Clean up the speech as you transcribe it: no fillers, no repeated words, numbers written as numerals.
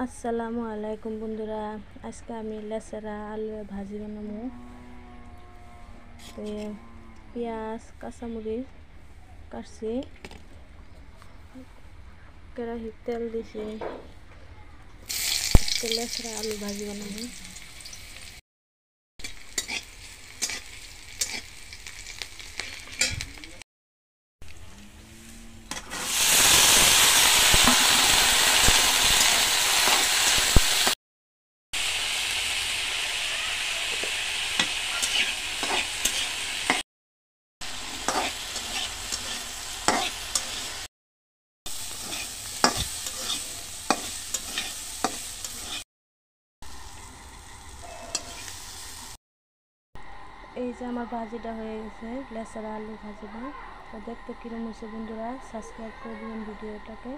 আসসালামু আলাইকুম বন্ধুরা, আজকে আমি লেচারা আলু ভাজি বানাবো। পেঁয়াজ কাঁচামরিচ কাটছি, কেরাহি তেল দিছি, লেচারা আলু ভাজি বানাবো। এই যে আমার ভাজিটা হয়ে গেছে, লেচারা আলু ভাজিটা। তো দেখতে কিরম হয়েছে বন্ধুরা, সাবস্ক্রাইব করে দিবেন ভিডিওটাকে।